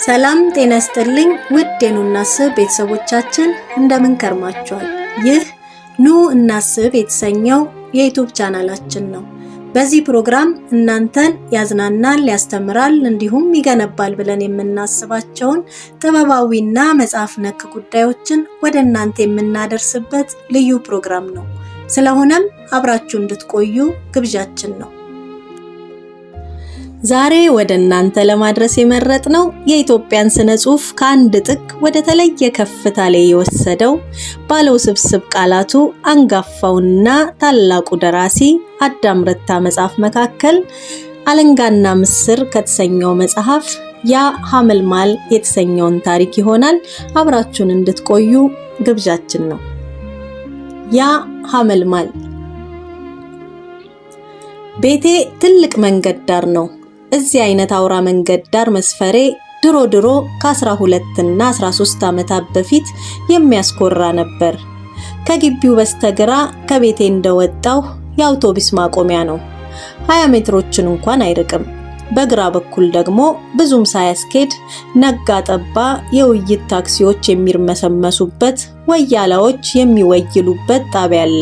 ሰላም ጤና ይስጥልኝ ውድ የኑናስብ ቤተሰቦቻችን እንደምን ከርማችኋል? ይህ ኑ እናስብ የተሰኘው የዩቲዩብ ቻናላችን ነው። በዚህ ፕሮግራም እናንተን ያዝናናል፣ ያስተምራል እንዲሁም ይገነባል ብለን የምናስባቸውን ጥበባዊና መጽሐፍ ነክ ጉዳዮችን ወደ እናንተ የምናደርስበት ልዩ ፕሮግራም ነው። ስለሆነም አብራችሁ እንድትቆዩ ግብዣችን ነው። ዛሬ ወደ እናንተ ለማድረስ የመረጥነው የኢትዮጵያን ስነ ጽሑፍ ከአንድ ጥግ ወደ ተለየ ከፍታ ላይ የወሰደው ባለውስብስብ ቃላቱ አንጋፋውና ታላቁ ደራሲ አዳም ረታ መጽሐፍ መካከል አለንጋና ምስር ከተሰኘው መጽሐፍ ያ ሐመልማል የተሰኘውን ታሪክ ይሆናል። አብራችሁን እንድትቆዩ ግብዣችን ነው። ያ ሐመልማል። ቤቴ ትልቅ መንገድ ዳር ነው። እዚህ አይነት አውራ መንገድ ዳር መስፈሬ ድሮ ከ12 እና 13 ዓመታት በፊት የሚያስኮራ ነበር። ከግቢው በስተግራ ከቤቴ እንደወጣው የአውቶቡስ ማቆሚያ ነው። 20 ሜትሮችን እንኳን አይርቅም። በግራ በኩል ደግሞ ብዙም ሳያስኬድ ነጋ ጠባ የውይይት ታክሲዎች የሚርመሰመሱበት፣ ወያላዎች የሚወይሉበት ጣቢያ አለ።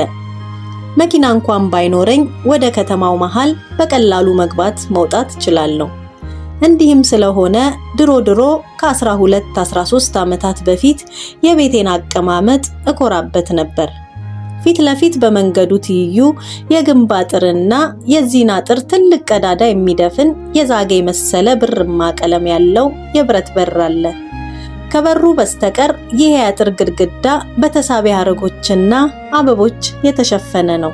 መኪና እንኳን ባይኖረኝ ወደ ከተማው መሃል በቀላሉ መግባት መውጣት እችላለሁ። እንዲህም ስለሆነ ድሮ ከ12-13 ዓመታት በፊት የቤቴን አቀማመጥ እኮራበት ነበር። ፊት ለፊት በመንገዱ ትይዩ የግንብ አጥርና የዚህን አጥር ትልቅ ቀዳዳ የሚደፍን የዛገ መሰለ ብርማ ቀለም ያለው የብረት በር አለ። ከበሩ በስተቀር ይሄ አጥር ግድግዳ በተሳቢ ሐረጎችና አበቦች የተሸፈነ ነው።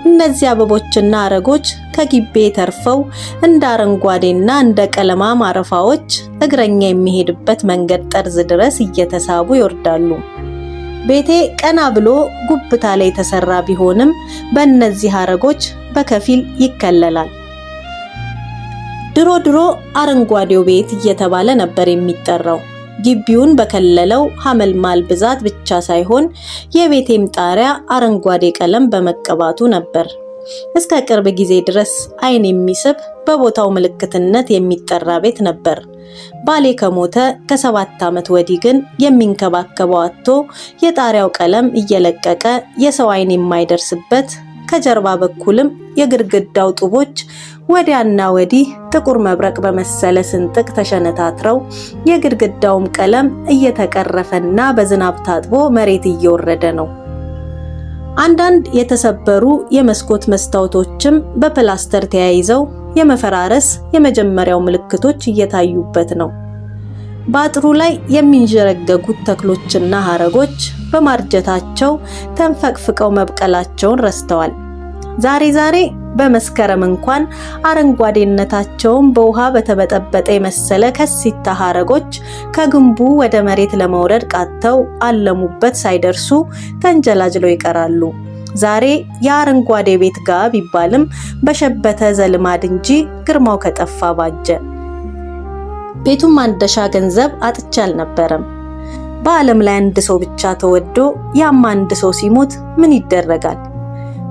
እነዚህ አበቦችና ሐረጎች ከግቤ ተርፈው እንደ አረንጓዴና እንደ ቀለማም አረፋዎች እግረኛ የሚሄድበት መንገድ ጠርዝ ድረስ እየተሳቡ ይወርዳሉ። ቤቴ ቀና ብሎ ጉብታ ላይ የተሰራ ቢሆንም በእነዚህ ሐረጎች በከፊል ይከለላል። ድሮ አረንጓዴው ቤት እየተባለ ነበር የሚጠራው። ግቢውን በከለለው ሐመልማል ብዛት ብቻ ሳይሆን የቤቴም ጣሪያ አረንጓዴ ቀለም በመቀባቱ ነበር። እስከ ቅርብ ጊዜ ድረስ ዓይን የሚስብ በቦታው ምልክትነት የሚጠራ ቤት ነበር። ባሌ ከሞተ ከ7 ዓመት ወዲህ ግን የሚንከባከበው አጥቶ የጣሪያው ቀለም እየለቀቀ የሰው ዓይን የማይደርስበት፣ ከጀርባ በኩልም የግድግዳው ጡቦች ወዲያና ወዲህ ጥቁር መብረቅ በመሰለ ስንጥቅ ተሸነታትረው የግድግዳውም ቀለም እየተቀረፈና በዝናብ ታጥቦ መሬት እየወረደ ነው። አንዳንድ የተሰበሩ የመስኮት መስታወቶችም በፕላስተር ተያይዘው የመፈራረስ የመጀመሪያው ምልክቶች እየታዩበት ነው። በአጥሩ ላይ የሚንዠረገጉት ተክሎችና ሐረጎች በማርጀታቸው ተንፈቅፍቀው መብቀላቸውን ረስተዋል። ዛሬ በመስከረም እንኳን አረንጓዴነታቸውን በውሃ በተበጠበጠ የመሰለ ከሲታ ሐረጎች ከግንቡ ወደ መሬት ለመውረድ ቃተው አለሙበት ሳይደርሱ ተንጀላጅለው ይቀራሉ። ዛሬ የአረንጓዴ ቤት ጋ ቢባልም በሸበተ ዘልማድ እንጂ ግርማው ከጠፋ ባጀ። ቤቱም ማንደሻ ገንዘብ አጥቻ አልነበረም። በዓለም ላይ አንድ ሰው ብቻ ተወዶ ያም አንድ ሰው ሲሞት ምን ይደረጋል?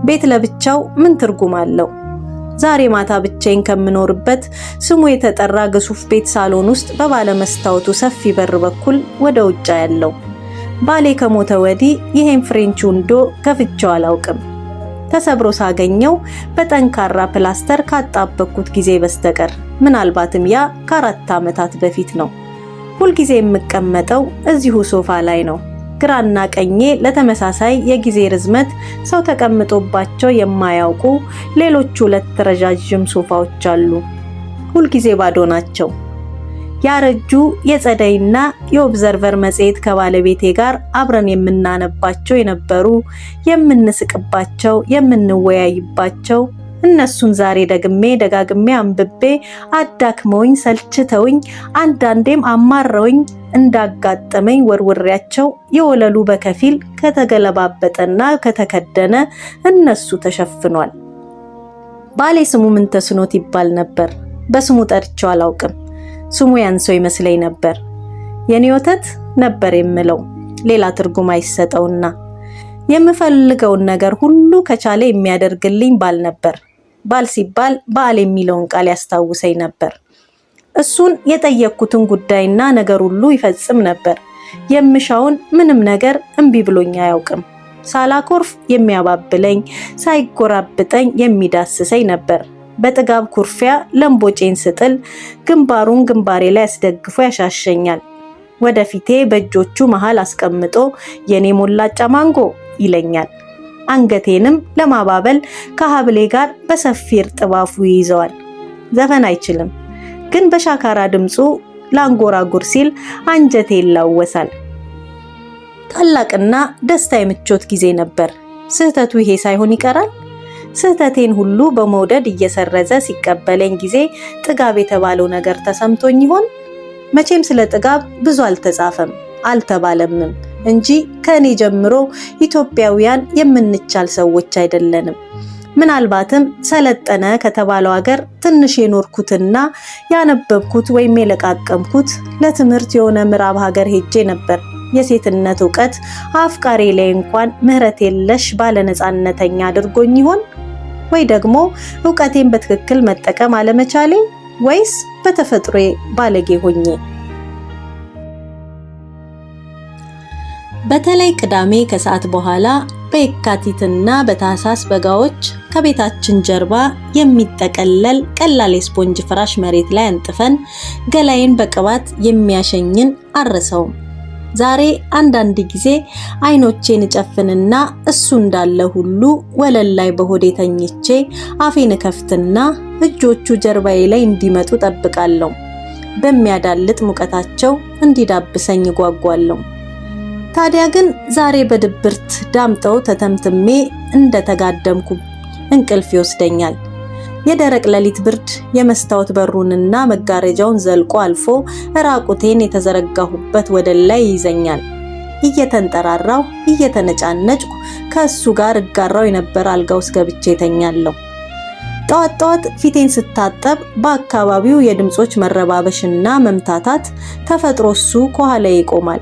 ቤት ለብቻው ምን ትርጉም አለው? ዛሬ ማታ ብቻዬን ከምኖርበት ስሙ የተጠራ ግዙፍ ቤት ሳሎን ውስጥ በባለ መስታወቱ ሰፊ በር በኩል ወደ ውጭ ያለው ባሌ ከሞተ ወዲህ ይሄን ፍሬንች ዊንዶ ከፍቼው አላውቅም። ተሰብሮ ሳገኘው በጠንካራ ፕላስተር ካጣበቅኩት ጊዜ በስተቀር ምናልባትም ያ ከ4 ዓመታት በፊት ነው። ሁልጊዜ የምቀመጠው እዚሁ ሶፋ ላይ ነው። ግራና ቀኜ ለተመሳሳይ የጊዜ ርዝመት ሰው ተቀምጦባቸው የማያውቁ ሌሎች 2 ረዣዥም ሶፋዎች አሉ። ሁልጊዜ ባዶ ናቸው። ያረጁ የጸደይና የኦብዘርቨር መጽሔት ከባለቤቴ ጋር አብረን የምናነባቸው የነበሩ፣ የምንስቅባቸው፣ የምንወያይባቸው እነሱን ዛሬ ደጋግሜ አንብቤ አዳክመውኝ ሰልችተውኝ አንዳንዴም አማረውኝ እንዳጋጠመኝ ወርውሬያቸው የወለሉ በከፊል ከተገለባበጠና ከተከደነ እነሱ ተሸፍኗል። ባሌ ስሙ ምን ተስኖት ይባል ነበር። በስሙ ጠርቼው አላውቅም። ስሙ ያንሰው ይመስለኝ ነበር። የኔ ወተት ነበር የምለው ሌላ ትርጉም አይሰጠውና የምፈልገውን ነገር ሁሉ ከቻለ የሚያደርግልኝ ባል ነበር። ባል ሲባል ባል የሚለውን ቃል ያስታውሰኝ ነበር። እሱን የጠየቅኩትን ጉዳይና ነገር ሁሉ ይፈጽም ነበር። የምሻውን ምንም ነገር እምቢ ብሎኝ አያውቅም። ሳላኮርፍ የሚያባብለኝ፣ ሳይጎራብጠኝ የሚዳስሰኝ ነበር። በጥጋብ ኩርፊያ ለምቦጬን ስጥል ግንባሩን ግንባሬ ላይ አስደግፎ ያሻሸኛል። ወደፊቴ በእጆቹ መሃል አስቀምጦ የኔ ሞላጫ ማንጎ ይለኛል። አንገቴንም ለማባበል ከሀብሌ ጋር በሰፊ እርጥባፉ ይይዘዋል። ዘፈን አይችልም፣ ግን በሻካራ ድምፁ ላንጎራጉር ሲል አንጀቴ ይላወሳል። ታላቅና ደስታ የምቾት ጊዜ ነበር። ስህተቱ ይሄ ሳይሆን ይቀራል? ስህተቴን ሁሉ በመውደድ እየሰረዘ ሲቀበለኝ ጊዜ ጥጋብ የተባለው ነገር ተሰምቶኝ ይሆን? መቼም ስለ ጥጋብ ብዙ አልተጻፈም አልተባለምም እንጂ ከእኔ ጀምሮ ኢትዮጵያውያን የምንቻል ሰዎች አይደለንም። ምናልባትም ሰለጠነ ከተባለው ሀገር ትንሽ የኖርኩትና ያነበብኩት ወይም የለቃቀምኩት ለትምህርት የሆነ ምዕራብ ሀገር ሄጄ ነበር። የሴትነት ዕውቀት አፍቃሪ ላይ እንኳን ምህረት የለሽ ባለነፃነተኛ አድርጎኝ ይሆን? ወይ ደግሞ ዕውቀቴን በትክክል መጠቀም አለመቻሌ? ወይስ በተፈጥሮዬ ባለጌ ሆኜ? በተለይ ቅዳሜ ከሰዓት በኋላ በየካቲትና በታህሳስ በጋዎች ከቤታችን ጀርባ የሚጠቀለል ቀላል የስፖንጅ ፍራሽ መሬት ላይ አንጥፈን ገላይን በቅባት የሚያሸኝን አረሰውም። ዛሬ አንዳንድ ጊዜ አይኖቼን እጨፍንና እሱ እንዳለ ሁሉ ወለል ላይ በሆዴ ተኝቼ አፌን ከፍትና እጆቹ ጀርባዬ ላይ እንዲመጡ ጠብቃለሁ። በሚያዳልጥ ሙቀታቸው እንዲዳብሰኝ ጓጓለሁ። ታዲያ ግን ዛሬ በድብርት ዳምጠው ተተምትሜ እንደተጋደምኩ እንቅልፍ ይወስደኛል። የደረቅ ሌሊት ብርድ የመስታወት በሩንና መጋረጃውን ዘልቆ አልፎ ራቁቴን የተዘረጋሁበት ወደል ላይ ይዘኛል። እየተንጠራራው እየተነጫነጭኩ ከሱ ጋር እጋራው የነበረ አልጋ ውስጥ ገብቼ ተኛለሁ። ጠዋት ፊቴን ስታጠብ በአካባቢው የድምጾች መረባበሽና መምታታት ተፈጥሮ እሱ ከኋላዬ ይቆማል።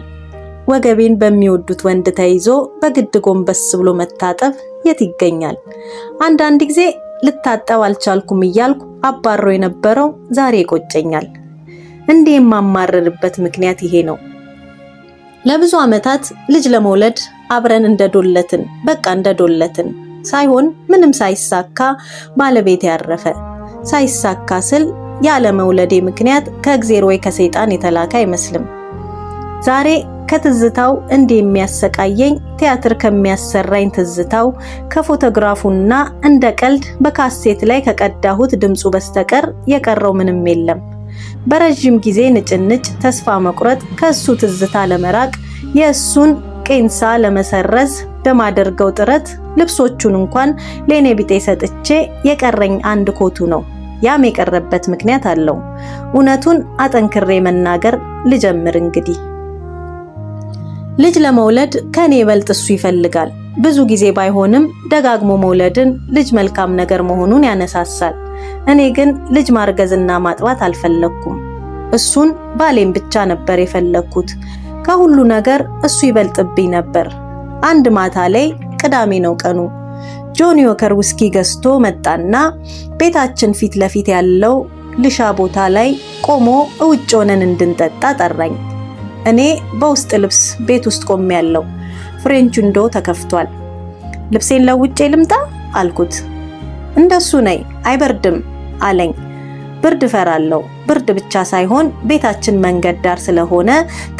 ወገቤን በሚወዱት ወንድ ተይዞ በግድ ጎንበስ ብሎ መታጠብ የት ይገኛል? አንዳንድ ጊዜ ልታጠብ አልቻልኩም እያልኩ አባሮ የነበረው ዛሬ ይቆጨኛል። እንዲህ የማማረርበት ምክንያት ይሄ ነው። ለብዙ ዓመታት ልጅ ለመውለድ አብረን እንደዶለትን ሳይሆን ምንም ሳይሳካ ባለቤት ያረፈ። ሳይሳካ ስል ያለ መውለዴ ምክንያት ከእግዚአብሔር ወይ ከሰይጣን የተላከ አይመስልም። ዛሬ ከትዝታው እንዲህ የሚያሰቃየኝ ቲያትር ከሚያሰራኝ ትዝታው ከፎቶግራፉና እንደ ቀልድ በካሴት ላይ ከቀዳሁት ድምፁ በስተቀር የቀረው ምንም የለም። በረጅም ጊዜ ንጭንጭ ተስፋ መቁረጥ፣ ከሱ ትዝታ ለመራቅ የእሱን ቄንሳ ለመሰረዝ በማደርገው ጥረት ልብሶቹን እንኳን ለኔ ቢጤ ሰጥቼ የቀረኝ አንድ ኮቱ ነው። ያም የቀረበት ምክንያት አለው። እውነቱን አጠንክሬ መናገር ልጀምር እንግዲህ። ልጅ ለመውለድ ከኔ ይበልጥ እሱ ይፈልጋል። ብዙ ጊዜ ባይሆንም ደጋግሞ መውለድን ልጅ መልካም ነገር መሆኑን ያነሳሳል። እኔ ግን ልጅ ማርገዝና ማጥባት አልፈለኩም። እሱን ባሌን ብቻ ነበር የፈለኩት። ከሁሉ ነገር እሱ ይበልጥብኝ ነበር። አንድ ማታ ላይ ቅዳሜ ነው ቀኑ። ጆኒ ዎከር ውስኪ ገዝቶ መጣና ቤታችን ፊት ለፊት ያለው ልሻ ቦታ ላይ ቆሞ እውጭ ሆነን እንድንጠጣ ጠራኝ። እኔ በውስጥ ልብስ ቤት ውስጥ ቆሜያለሁ። ፍሬንች ዊንዶ ተከፍቷል። ልብሴን ለውጬ ልምጣ አልኩት። እንደሱ ነይ አይበርድም አለኝ። ብርድ ፈራለሁ። ብርድ ብቻ ሳይሆን ቤታችን መንገድ ዳር ስለሆነ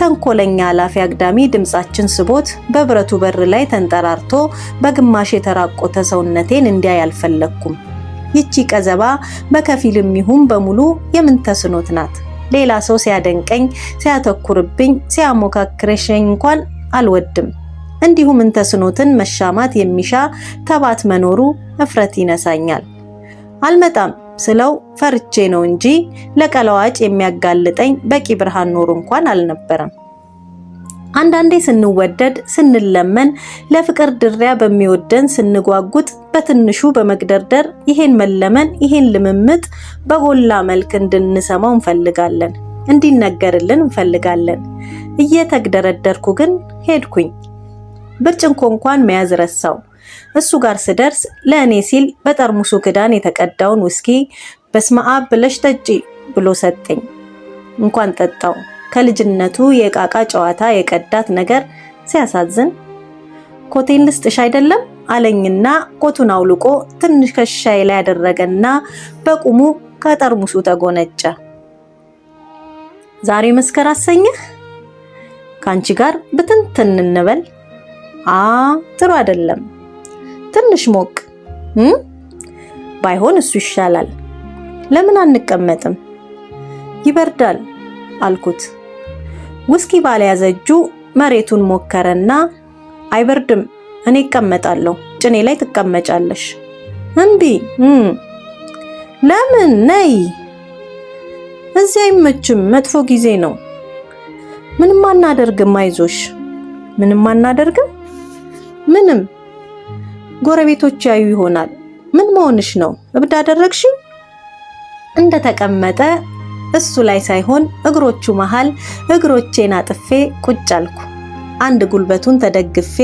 ተንኮለኛ አላፊ አግዳሚ ድምጻችን ስቦት በብረቱ በር ላይ ተንጠራርቶ በግማሽ የተራቆተ ሰውነቴን እንዲያይ አልፈለኩም። ይቺ ቀዘባ በከፊልም ይሁን በሙሉ የምን ተስኖት ናት። ሌላ ሰው ሲያደንቀኝ፣ ሲያተኩርብኝ፣ ሲያሞካክረኝ እንኳን አልወድም። እንዲሁ ምን ተስኖትን መሻማት የሚሻ ተባት መኖሩ እፍረት ይነሳኛል። አልመጣም ስለው ፈርቼ ነው እንጂ ለቀለዋጭ የሚያጋልጠኝ በቂ ብርሃን ኖሮ እንኳን አልነበረም። አንዳንዴ ስንወደድ ስንለመን ለፍቅር ድሪያ በሚወደን ስንጓጉጥ በትንሹ በመግደርደር ይሄን መለመን ይሄን ልምምጥ በጎላ መልክ እንድንሰማው እንፈልጋለን፣ እንዲነገርልን እንፈልጋለን። እየተግደረደርኩ ግን ሄድኩኝ። ብርጭንቆ እንኳን መያዝ ረሳው። እሱ ጋር ስደርስ ለእኔ ሲል በጠርሙሱ ክዳን የተቀዳውን ውስኪ በስመ አብ ብለሽ ጠጪ ብሎ ሰጠኝ። እንኳን ጠጣው። ከልጅነቱ የቃቃ ጨዋታ የቀዳት ነገር ሲያሳዝን። ኮቴን ልስጥሽ አይደለም አለኝና ኮቱን አውልቆ ትንሽ ከሻይ ላይ ያደረገና በቁሙ ከጠርሙሱ ተጎነጨ። ዛሬ መስከር አሰኘህ? ካንቺ ጋር ብትንትን እንበል? ጥሩ አይደለም። ትንሽ ሞቅ ባይሆን እሱ ይሻላል። ለምን አንቀመጥም? ይበርዳል አልኩት። ውስኪ ባልያዘ እጁ መሬቱን ሞከረና አይበርድም፣ እኔ እቀመጣለሁ፣ ጭኔ ላይ ትቀመጫለሽ። እምቢ። ለምን? ነይ። እዚህ አይመችም፣ መጥፎ ጊዜ ነው። ምንም አናደርግም፣ አይዞሽ። ምንም አናደርግም? ምንም። ጎረቤቶች ያዩ ይሆናል። ምን መሆንሽ ነው? እብድ አደረግሽኝ? እንደተቀመጠ እሱ ላይ ሳይሆን እግሮቹ መሃል እግሮቼን አጥፌ ቁጭ አልኩ። አንድ ጉልበቱን ተደግፌ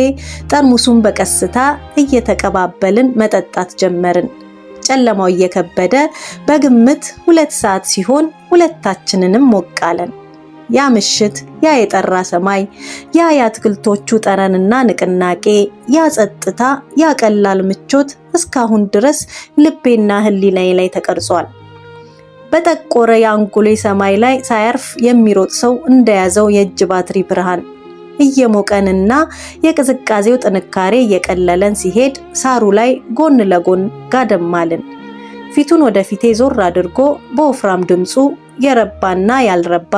ጠርሙሱን በቀስታ እየተቀባበልን መጠጣት ጀመርን። ጨለማው እየከበደ በግምት 2 ሰዓት ሲሆን ሁለታችንንም ሞቃለን። ያ ምሽት፣ ያ የጠራ ሰማይ፣ ያ የአትክልቶቹ ጠረንና ንቅናቄ፣ ያ ጸጥታ፣ ያ ቀላል ምቾት እስካሁን ድረስ ልቤና ሕሊናዬ ላይ ተቀርጿል። በጠቆረ የአንጎሌ ሰማይ ላይ ሳያርፍ የሚሮጥ ሰው እንደያዘው የእጅ ባትሪ ብርሃን እየሞቀንና የቅዝቃዜው ጥንካሬ እየቀለለን ሲሄድ ሳሩ ላይ ጎን ለጎን ጋደማልን። ፊቱን ወደ ፊቴ ዞር አድርጎ በወፍራም ድምፁ የረባና ያልረባ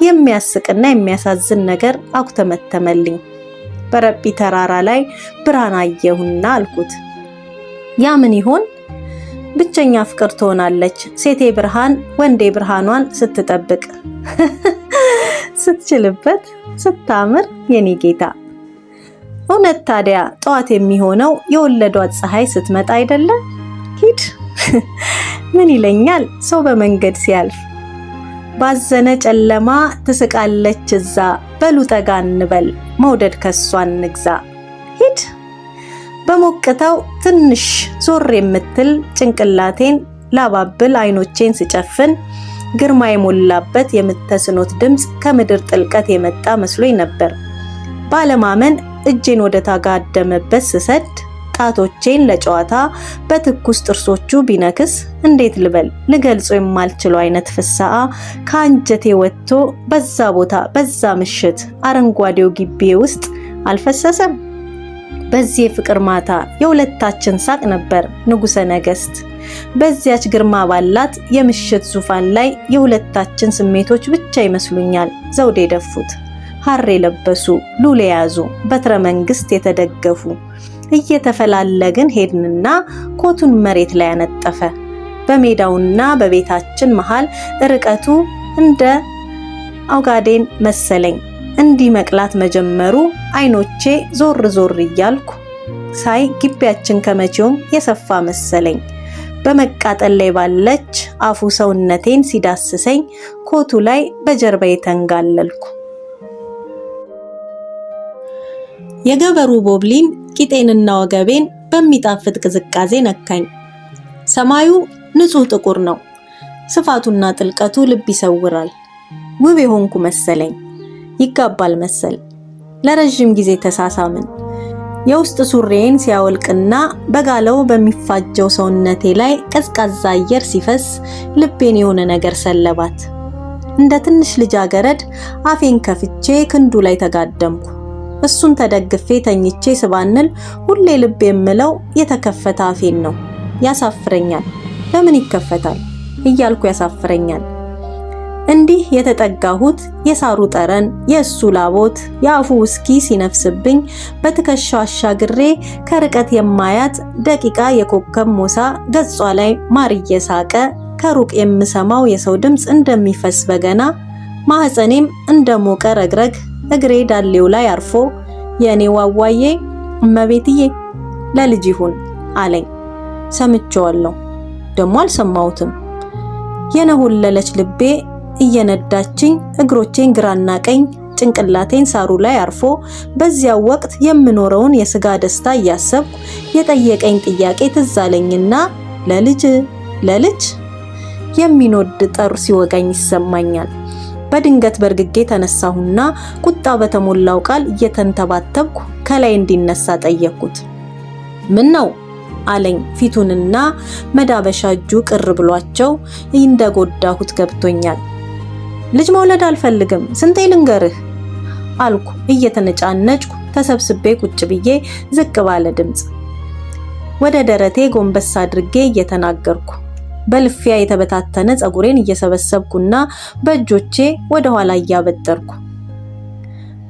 የሚያስቅና የሚያሳዝን ነገር አኩተመተመልኝ። በረቢ ተራራ ላይ ብርሃን አየሁና አልኩት፣ ያ ምን ይሆን? ብቸኛ ፍቅር ትሆናለች ሴቴ ብርሃን ወንዴ ብርሃኗን ስትጠብቅ። ስትችልበት ስታምር የኔ ጌታ። እውነት ታዲያ ጠዋት የሚሆነው የወለዷት ፀሐይ ስትመጣ አይደለ? ሂድ። ምን ይለኛል ሰው በመንገድ ሲያልፍ። ባዘነ ጨለማ ትስቃለች እዛ፣ በሉ ጠጋ እንበል መውደድ ከሷ እንግዛ። ሂድ። በሞቅታው ትንሽ ዞር የምትል ጭንቅላቴን ላባብል አይኖቼን ስጨፍን ግርማ የሞላበት የምትተስኖት ድምፅ ከምድር ጥልቀት የመጣ መስሎኝ ነበር። ባለማመን እጄን ወደ ታጋደመበት ስሰድ ጣቶቼን ለጨዋታ በትኩስ ጥርሶቹ ቢነክስ እንዴት ልበል ልገልጾ የማልችለው አይነት ፍሳአ ከአንጀቴ ወጥቶ በዛ ቦታ በዛ ምሽት አረንጓዴው ግቢ ውስጥ አልፈሰሰም። በዚህ የፍቅር ማታ የሁለታችን ሳቅ ነበር ንጉሠ ነገሥት። በዚያች ግርማ ባላት የምሽት ዙፋን ላይ የሁለታችን ስሜቶች ብቻ ይመስሉኛል ዘውድ የደፉት፣ ሐር የለበሱ፣ ሉል የያዙ፣ በትረ መንግስት የተደገፉ። እየተፈላለግን ሄድንና ኮቱን መሬት ላይ አነጠፈ። በሜዳውና በቤታችን መሃል ርቀቱ እንደ አውጋዴን መሰለኝ። እንዲህ መቅላት መጀመሩ አይኖቼ ዞር ዞር እያልኩ ሳይ ግቢያችን ከመቼውም የሰፋ መሰለኝ። በመቃጠል ላይ ባለች አፉ ሰውነቴን ሲዳስሰኝ ኮቱ ላይ በጀርባዬ ተንጋለልኩ። የገበሩ ቦብሊን ቂጤንና ወገቤን በሚጣፍጥ ቅዝቃዜ ነካኝ። ሰማዩ ንጹህ ጥቁር ነው። ስፋቱና ጥልቀቱ ልብ ይሰውራል። ውብ የሆንኩ መሰለኝ። ይጋባል መሰል። ለረጅም ጊዜ ተሳሳምን። የውስጥ ሱሬን ሲያወልቅና በጋለው በሚፋጀው ሰውነቴ ላይ ቀዝቃዛ አየር ሲፈስ ልቤን የሆነ ነገር ሰለባት። እንደ ትንሽ ልጃገረድ አፌን ከፍቼ ክንዱ ላይ ተጋደምኩ። እሱን ተደግፌ ተኝቼ ስባንል ሁሌ ልብ የምለው የተከፈተ አፌን ነው። ያሳፍረኛል። ለምን ይከፈታል እያልኩ ያሳፍረኛል። እንዲህ የተጠጋሁት የሳሩ ጠረን፣ የእሱ ላቦት፣ የአፉ ውስኪ ሲነፍስብኝ በትከሻው አሻግሬ ከርቀት የማያት ደቂቃ የኮከብ ሞሳ ገጿ ላይ ማር እየሳቀ ከሩቅ የምሰማው የሰው ድምፅ እንደሚፈስ በገና ማህፀኔም እንደሞቀ ረግረግ እግሬ ዳሌው ላይ አርፎ የኔ ዋዋዬ እመቤትዬ ለልጅ ይሁን አለኝ። ሰምቼዋለሁ፣ ደሞ አልሰማሁትም። የነሆለለች ልቤ እየነዳችኝ እግሮቼን ግራና ቀኝ ጭንቅላቴን ሳሩ ላይ አርፎ በዚያው ወቅት የምኖረውን የስጋ ደስታ እያሰብኩ የጠየቀኝ ጥያቄ ትዝ አለኝና ለልጅ የሚኖድ ጠር ሲወጋኝ ይሰማኛል። በድንገት በርግጌ ተነሳሁና ቁጣ በተሞላው ቃል እየተንተባተብኩ ከላይ እንዲነሳ ጠየቅኩት። ምን ነው አለኝ። ፊቱንና መዳበሻ እጁ ቅር ብሏቸው እንደጎዳሁት ገብቶኛል። ልጅ መውለድ አልፈልግም፣ ስንቴ ልንገርህ አልኩ እየተነጫነጭኩ ተሰብስቤ ቁጭ ብዬ ዝቅ ባለ ድምጽ ወደ ደረቴ ጎንበስ አድርጌ እየተናገርኩ በልፊያ የተበታተነ ጸጉሬን እየሰበሰብኩና በእጆቼ ወደ ኋላ እያበጠርኩ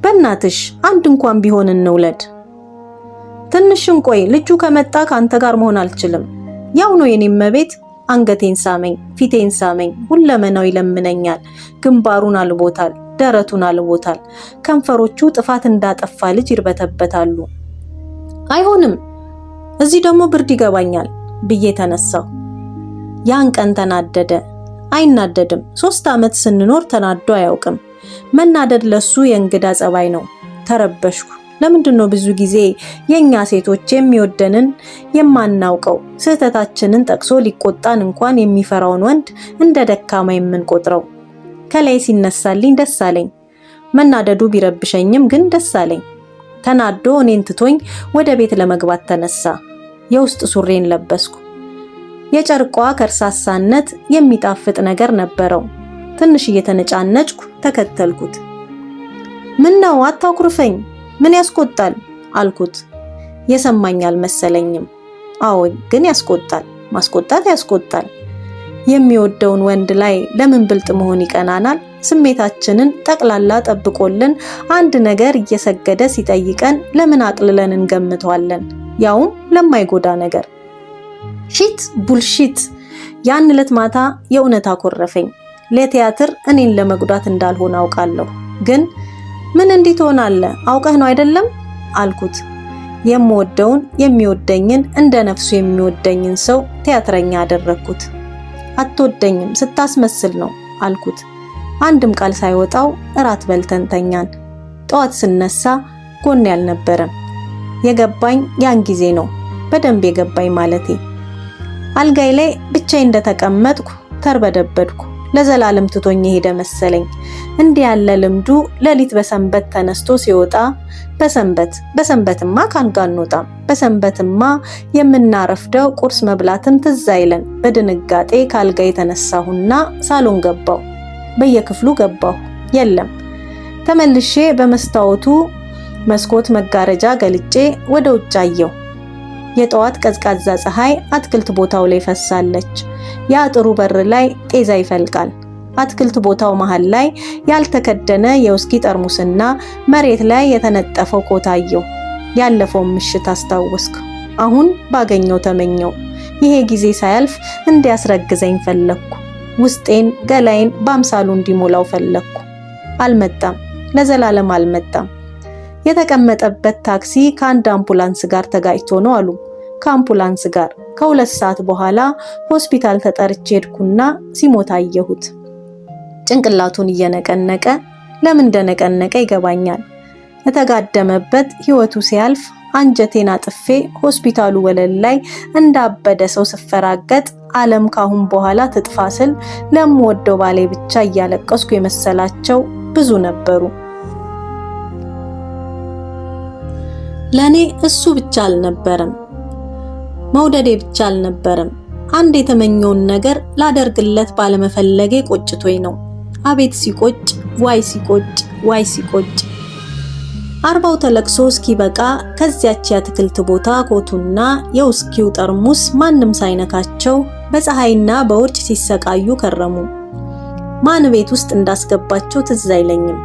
በእናትሽ አንድ እንኳን ቢሆን እንውለድ። ትንሽ እንቆይ፣ ልጁ ከመጣ ካንተ ጋር መሆን አልችልም። ያው ነው የኔ መቤት። አንገቴን ሳመኝ፣ ፊቴን ሳመኝ፣ ሁለመናው ይለምነኛል። ግንባሩን አልቦታል፣ ደረቱን አልቦታል። ከንፈሮቹ ጥፋት እንዳጠፋ ልጅ ይርበተበታሉ። አይሆንም፣ እዚህ ደግሞ ብርድ ይገባኛል ብዬ ተነሳሁ። ያን ቀን ተናደደ። አይናደድም። 3 ዓመት ስንኖር ተናዶ አያውቅም። መናደድ ለሱ የእንግዳ ጸባይ ነው። ተረበሽኩ። ለምንድነው ብዙ ጊዜ የኛ ሴቶች የሚወደንን የማናውቀው ስህተታችንን ጠቅሶ ሊቆጣን እንኳን የሚፈራውን ወንድ እንደ ደካማ የምንቆጥረው? ከላይ ሲነሳልኝ ደስ አለኝ። መናደዱ ቢረብሸኝም ግን ደስ አለኝ። ተናዶ እኔን ትቶኝ ወደ ቤት ለመግባት ተነሳ። የውስጥ ሱሬን ለበስኩ። የጨርቋ ከርሳሳነት የሚጣፍጥ ነገር ነበረው። ትንሽ እየተነጫነጭኩ ተከተልኩት። ምን ነው አታኩርፈኝ፣ ምን ያስቆጣል አልኩት። የሰማኝ አልመሰለኝም። አዎ ግን ያስቆጣል፣ ማስቆጣት ያስቆጣል። የሚወደውን ወንድ ላይ ለምን ብልጥ መሆን ይቀናናል? ስሜታችንን ጠቅላላ ጠብቆልን አንድ ነገር እየሰገደ ሲጠይቀን ለምን አቅልለን እንገምተዋለን? ያውም ለማይጎዳ ነገር። ሺት ቡልሺት። ያን ዕለት ማታ የእውነት አኮረፈኝ። ለቲያትር እኔን ለመጉዳት እንዳልሆነ አውቃለሁ። ግን ምን እንዴት ሆናለህ? አውቀህ ነው አይደለም አልኩት። የምወደውን የሚወደኝን እንደ ነፍሱ የሚወደኝን ሰው ቲያትረኛ አደረኩት። አትወደኝም ስታስመስል ነው አልኩት። አንድም ቃል ሳይወጣው እራት በልተን ተኛን። ጠዋት ስነሳ ጎኔ አልነበረም። የገባኝ ያን ጊዜ ነው፣ በደንብ የገባኝ ማለቴ። አልጋይ ላይ ብቻዬን እንደተቀመጥኩ ተርበደበድኩ። ለዘላለም ትቶኝ ሄደ መሰለኝ። እንዲህ ያለ ልምዱ ሌሊት በሰንበት ተነስቶ ሲወጣ በሰንበትማ ካንጋ እንወጣም፣ በሰንበትማ የምናረፍደው ቁርስ መብላትም ትዝ አይለን። በድንጋጤ ካልጋ የተነሳሁና ሳሎን ገባሁ። በየክፍሉ ገባሁ። የለም። ተመልሼ በመስታወቱ መስኮት መጋረጃ ገልጬ ወደ ውጭ አየሁ። የጠዋት ቀዝቃዛ ፀሐይ አትክልት ቦታው ላይ ፈሳለች። የአጥሩ በር ላይ ጤዛ ይፈልቃል። አትክልት ቦታው መሃል ላይ ያልተከደነ የውስኪ ጠርሙስና መሬት ላይ የተነጠፈው ኮት አየሁ። ያለፈውን ምሽት አስታወስኩ። አሁን ባገኘው ተመኘው። ይሄ ጊዜ ሳያልፍ እንዲያስረግዘኝ ፈለኩ። ውስጤን ገላይን በአምሳሉ እንዲሞላው ፈለኩ። አልመጣም። ለዘላለም አልመጣም። የተቀመጠበት ታክሲ ከአንድ አምቡላንስ ጋር ተጋጭቶ ነው አሉ። ከአምቡላንስ ጋር ከ2 ሰዓት በኋላ ሆስፒታል ተጠርቼ ሄድኩና ሲሞት አየሁት። ጭንቅላቱን እየነቀነቀ ለምን እንደነቀነቀ ይገባኛል። የተጋደመበት ህይወቱ ሲያልፍ አንጀቴን አጥፌ ሆስፒታሉ ወለል ላይ እንዳበደ ሰው ስፈራገጥ ዓለም ካሁን በኋላ ትጥፋ ስል ለምወደው ባሌ ብቻ እያለቀስኩ የመሰላቸው ብዙ ነበሩ። ለኔ እሱ ብቻ አልነበረም፣ መውደዴ ብቻ አልነበረም። አንድ የተመኘውን ነገር ላደርግለት ባለመፈለጌ ቆጭቶኝ ነው። አቤት ሲቆጭ፣ ዋይ ሲቆጭ፣ ዋይ ሲቆጭ። 40ው ተለቅሶ እስኪበቃ ከዚያች የአትክልት ቦታ ኮቱና የውስኪው ጠርሙስ ማንም ሳይነካቸው በፀሐይና በውርጭ ሲሰቃዩ ከረሙ። ማን ቤት ውስጥ እንዳስገባቸው ትዝ አይለኝም።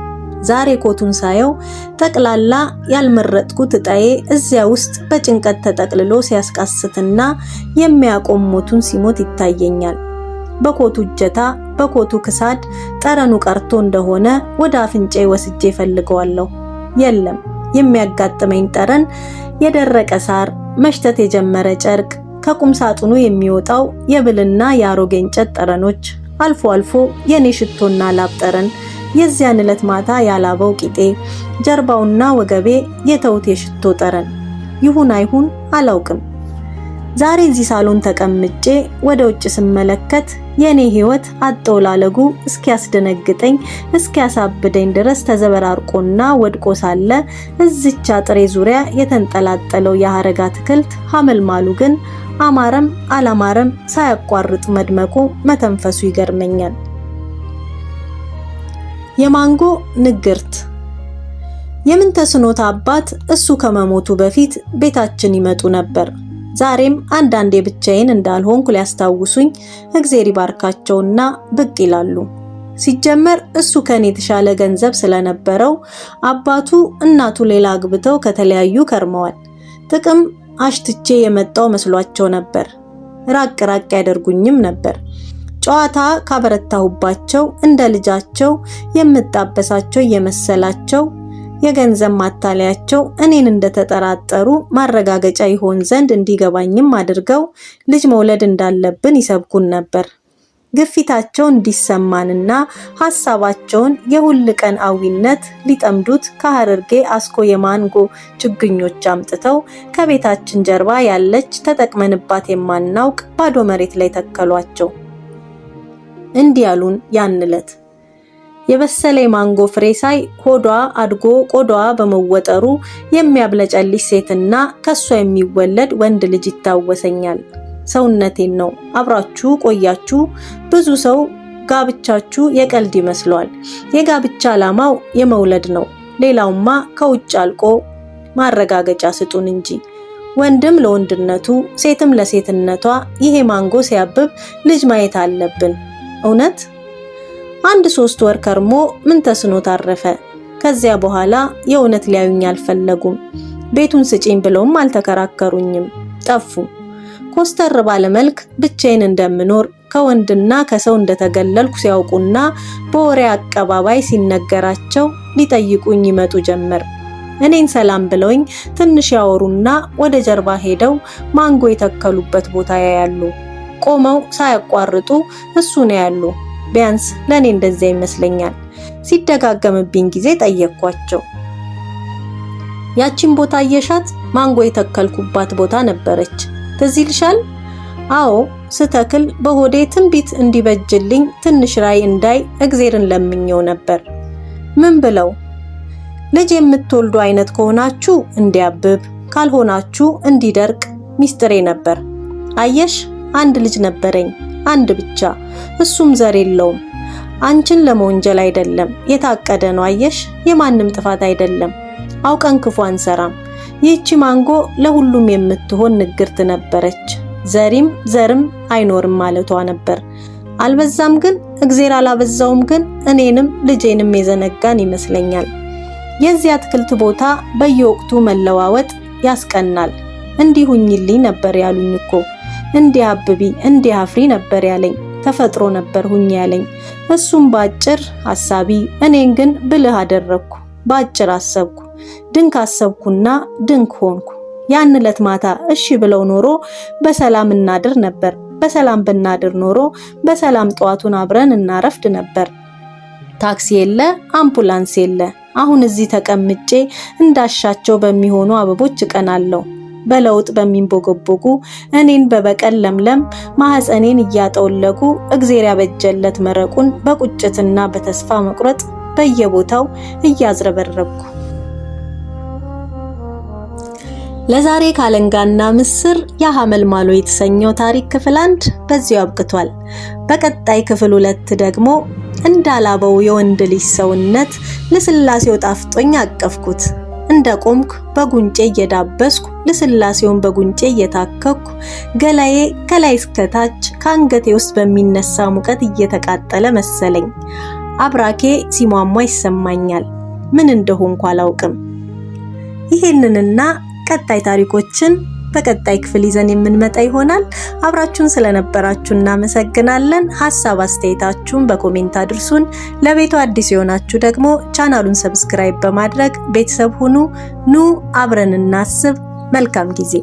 ዛሬ ኮቱን ሳየው ጠቅላላ ያልመረጥኩት እጣዬ እዚያ ውስጥ በጭንቀት ተጠቅልሎ ሲያስቃስትና የሚያቆም ሞቱን ሲሞት ይታየኛል። በኮቱ እጀታ፣ በኮቱ ክሳድ ጠረኑ ቀርቶ እንደሆነ ወደ አፍንጬ ወስጄ ፈልገዋለሁ። የለም። የሚያጋጥመኝ ጠረን የደረቀ ሳር፣ መሽተት የጀመረ ጨርቅ፣ ከቁም ሳጥኑ የሚወጣው የብልና የአሮጌ እንጨት ጠረኖች፣ አልፎ አልፎ የኔ ሽቶና ላብ ጠረን፣ የዚያን ዕለት ማታ ያላበው ቂጤ፣ ጀርባውና ወገቤ የተውት የሽቶ ጠረን። ይሁን አይሁን አላውቅም። ዛሬ እዚህ ሳሎን ተቀምጬ ወደ ውጭ ስመለከት የኔ ህይወት አጠውላለጉ እስኪያስደነግጠኝ እስኪያሳብደኝ ድረስ ተዘበራርቆና ወድቆ ሳለ እዚች አጥሬ ዙሪያ የተንጠላጠለው የሐረግ አትክልት ሐመልማሉ ግን አማረም አላማረም ሳያቋርጥ መድመቁ መተንፈሱ ይገርመኛል። የማንጎ ንግርት። የምንተስኖት አባት እሱ ከመሞቱ በፊት ቤታችን ይመጡ ነበር። ዛሬም አንዳንዴ ብቻዬን እንዳልሆንኩ ሊያስታውሱኝ እግዜር ይባርካቸውና ብቅ ይላሉ። ሲጀመር እሱ ከኔ የተሻለ ገንዘብ ስለነበረው አባቱ እናቱ ሌላ አግብተው ከተለያዩ ከርመዋል። ጥቅም አሽትቼ የመጣው መስሏቸው ነበር። ራቅ ራቅ ያደርጉኝም ነበር። ጨዋታ ካበረታሁባቸው እንደ ልጃቸው የምጣበሳቸው የመሰላቸው የገንዘብ ማታለያቸው እኔን እንደተጠራጠሩ ማረጋገጫ ይሆን ዘንድ እንዲገባኝም አድርገው ልጅ መውለድ እንዳለብን ይሰብኩን ነበር። ግፊታቸው እንዲሰማንና ሐሳባቸውን የሁል ቀን አዊነት ሊጠምዱት ከሐረርጌ አስኮ የማንጎ ችግኞች አምጥተው ከቤታችን ጀርባ ያለች ተጠቅመንባት የማናውቅ ባዶ መሬት ላይ ተከሏቸው። እንዲህ ያሉን ያን ዕለት የበሰለ ማንጎ ፍሬ ሳይ ሆዷ አድጎ ቆዳዋ በመወጠሩ የሚያብለጨልሽ ሴትና ከሷ የሚወለድ ወንድ ልጅ ይታወሰኛል። ሰውነቴን ነው። አብራችሁ ቆያችሁ። ብዙ ሰው ጋብቻችሁ የቀልድ ይመስለዋል። የጋብቻ ዓላማው የመውለድ ነው። ሌላውማ ከውጭ አልቆ ማረጋገጫ ስጡን እንጂ ወንድም ለወንድነቱ ሴትም ለሴትነቷ ይሄ ማንጎ ሲያብብ ልጅ ማየት አለብን። እውነት 1-3 ወር ከርሞ ምን ተስኖ ታረፈ። ከዚያ በኋላ የእውነት ሊያዩኝ አልፈለጉም። ቤቱን ስጪኝ ብለውም አልተከራከሩኝም። ጠፉ። ኮስተር ባለ መልክ ብቻዬን እንደምኖር ከወንድና ከሰው እንደተገለልኩ ሲያውቁና በወሬ አቀባባይ ሲነገራቸው ሊጠይቁኝ ይመጡ ጀመር። እኔን ሰላም ብለውኝ ትንሽ ያወሩና ወደ ጀርባ ሄደው ማንጎ የተከሉበት ቦታ ያያሉ። ቆመው ሳያቋርጡ እሱ ነው ያሉ። ቢያንስ ለኔ እንደዚያ ይመስለኛል። ሲደጋገምብኝ ጊዜ ጠየቅኳቸው። ያቺን ቦታ አየሻት? ማንጎ የተከልኩባት ቦታ ነበረች። ትዝ ይልሻል? አዎ፣ ስተክል በሆዴ ትንቢት እንዲበጅልኝ ትንሽ ራይ እንዳይ እግዜርን ለምኘው ነበር። ምን ብለው? ልጅ የምትወልዱ አይነት ከሆናችሁ እንዲያብብ ካልሆናችሁ እንዲደርቅ ሚስጥሬ ነበር። አየሽ፣ አንድ ልጅ ነበረኝ፣ አንድ ብቻ። እሱም ዘር የለውም። አንቺን ለመወንጀል አይደለም፣ የታቀደ ነው። አየሽ፣ የማንም ጥፋት አይደለም። አውቀን ክፉ አንሰራም። ይህቺ ማንጎ ለሁሉም የምትሆን ንግርት ነበረች። ዘሪም ዘርም አይኖርም ማለቷ ነበር። አልበዛም ግን እግዜር አላበዛውም ግን እኔንም ልጄንም የዘነጋን ይመስለኛል። የዚህ አትክልት ቦታ በየወቅቱ መለዋወጥ ያስቀናል። እንዲሁኝልኝ ነበር ያሉኝ እኮ። እንዲህ አብቢ እንዲህ አፍሪ ነበር ያለኝ። ተፈጥሮ ነበር ሁኝ ያለኝ። እሱም ባጭር ሐሳቢ፣ እኔን ግን ብልህ አደረኩ። ባጭር አሰብኩ፣ ድንክ አሰብኩና ድንክ ሆንኩ። ያን ዕለት ማታ እሺ ብለው ኖሮ በሰላም እናድር ነበር። በሰላም ብናድር ኖሮ በሰላም ጧቱን አብረን እናረፍድ ነበር። ታክሲ የለ፣ አምቡላንስ የለ። አሁን እዚህ ተቀምጬ እንዳሻቸው በሚሆኑ አበቦች እቀናለሁ። በለውጥ በሚንቦገቦጉ እኔን በበቀል ለምለም ማህፀኔን እያጠወለጉ እግዜር ያበጀለት መረቁን በቁጭትና በተስፋ መቁረጥ በየቦታው እያዝረበረብኩ ለዛሬ ካለንጋና ምስር የሐመልማሎ የተሰኘው ታሪክ ክፍል 1 በዚሁ አብቅቷል። በቀጣይ ክፍል 2 ደግሞ እንዳላበው የወንድ ልጅ ሰውነት ለስላሴው ጣፍጦኝ አቀፍኩት። እንደቆምኩ በጉንጬ እየዳበስኩ ለስላሴውን በጉንጬ እየታከኩ ገላዬ ከላይ እስከታች ከአንገቴ ውስጥ በሚነሳ ሙቀት እየተቃጠለ መሰለኝ። አብራኬ ሲሟሟ ይሰማኛል። ምን እንደሆንኩ አላውቅም። ይሄንንና ቀጣይ ታሪኮችን በቀጣይ ክፍል ይዘን የምንመጣ ይሆናል። አብራችሁን ስለነበራችሁ እናመሰግናለን። ሐሳብ አስተያየታችሁን በኮሜንት አድርሱን። ለቤቱ አዲስ የሆናችሁ ደግሞ ቻናሉን ሰብስክራይብ በማድረግ ቤተሰብ ሁኑ። ኑ አብረን እናስብ። መልካም ጊዜ